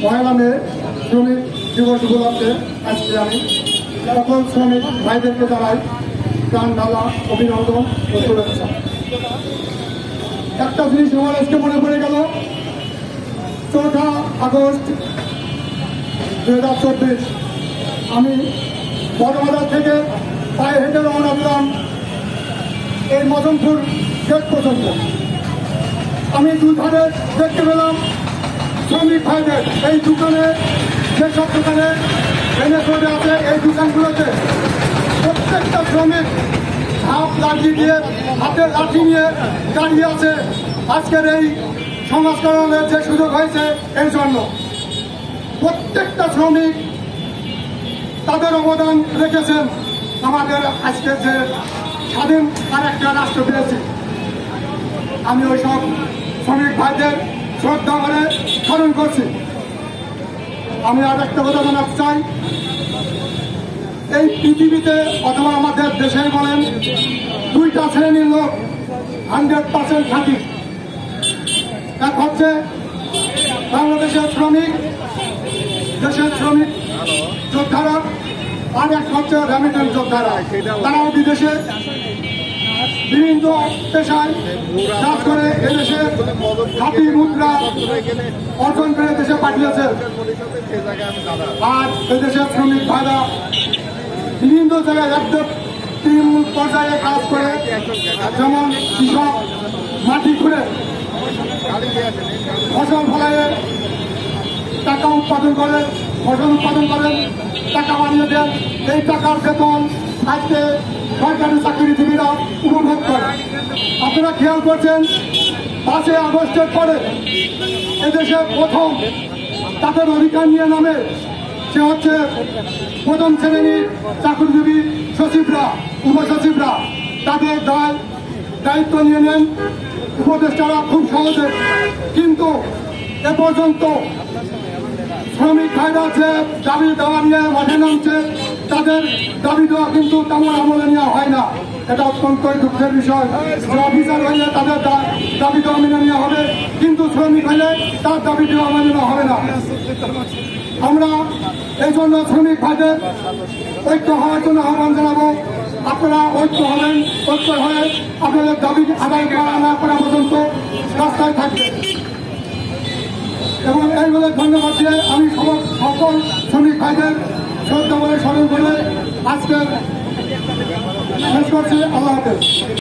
পয়লা মে শ্রমিক দিবস উপলক্ষে আজকে আমি সকল শ্রমিক ভাইদেরকে জানাই প্রাণ ঢালা অভিনন্দন ও শুভেচ্ছা। একটা জিনিস আমার আজকে মনে পড়ে গেল, 4 আগস্ট 2024 আমি বড়বাজার থেকে পায়ে হেঁটে রওনা দিলাম এই মজমপুর গেট পর্যন্ত। আমি দুধারে দেখতে পেলাম শ্রমিক ভাইদের এই দোকানে, যেসব দোকানে এনএসওডে আছে এই দোকানগুলোতে প্রত্যেকটা শ্রমিক হাত লাঠি দিয়ে, হাতে লাঠি নিয়ে দাঁড়িয়ে আছে আজকের এই সমাজকরণের যে সুযোগ হয়েছে এর জন্য। প্রত্যেকটা শ্রমিক তাদের অবদান রেখেছেন আমাদের আজকে যে স্বাধীন আর একটা রাষ্ট্র পেয়েছি। আমি ওই সব শ্রমিক ভাইদের শ্রদ্ধা করে স্মরণ করছি। আমি আর একটা কথা জানাতে চাই, এই পৃথিবীতে অথবা আমাদের দেশে বলেন 2টা শ্রেণীর লোক 100% থাকি। এক হচ্ছে বাংলাদেশের শ্রমিক, দেশের শ্রমিক যোদ্ধারা, আর এক হচ্ছে রেমিটেন্স যোদ্ধারা। তারাও বিদেশে বিভিন্ন পেশায় কাজ করে এদেশে খাঁটি মুদ্রা অর্জন করে দেশে পাঠিয়েছে। আর এদেশের শ্রমিক ভাইরা বিভিন্ন জায়গায় একদম তৃণমূল পর্যায়ে কাজ করে, যেমন কৃষক মাটি খুঁড়ে ফসল ফলাইয়ে টাকা উৎপাদন করে, ফসল উৎপাদন করেন, টাকা বানিয়ে দেন। এই টাকার বেতন আজকে সরকারি চাকরিজীবীরা উপভোগ করে। আপনারা খেয়াল করছেন 5 আগস্টের পরে এদেশে প্রথম তাদের অধিকার নিয়ে নামে সে হচ্ছে প্রথম শ্রেণীর চাকরিজীবী সচিবরা, উপসচিবরা। তাদের দায়িত্ব নিয়ে নেন উপদেষ্টারা খুব সহজে। কিন্তু এ পর্যন্ত শ্রমিক ভাইরা যে দাবি দেওয়া নিয়ে মাঠে নামছে, তাদের দাবি দেওয়া কিন্তু তেমন আমলে নেওয়া হয় না। এটা অত্যন্ত দুঃখের বিষয়। অফিসার হইলে তাদের দাবি দেওয়া মেনে নেওয়া হবে, কিন্তু শ্রমিক হইলে তার দাবি দেওয়া মেনে নেওয়া হবে না। আমরা এই জন্য শ্রমিক ভাইদের ঐক্য হওয়ার জন্য আহ্বান জানাবো। আপনারা ঐক্য হবেন, ঐক্য হয়ে আপনাদের দাবি আদায় করা না করা পর্যন্ত রাস্তায় থাকবেন। এবং এই বলে ধন্যবাদ দিয়ে আমি সকল শ্রমিক ভাইদের শ্রদ্ধা বলে স্মরণ করে আজকে শেষ করছি। আল্লাহ হাফেজ।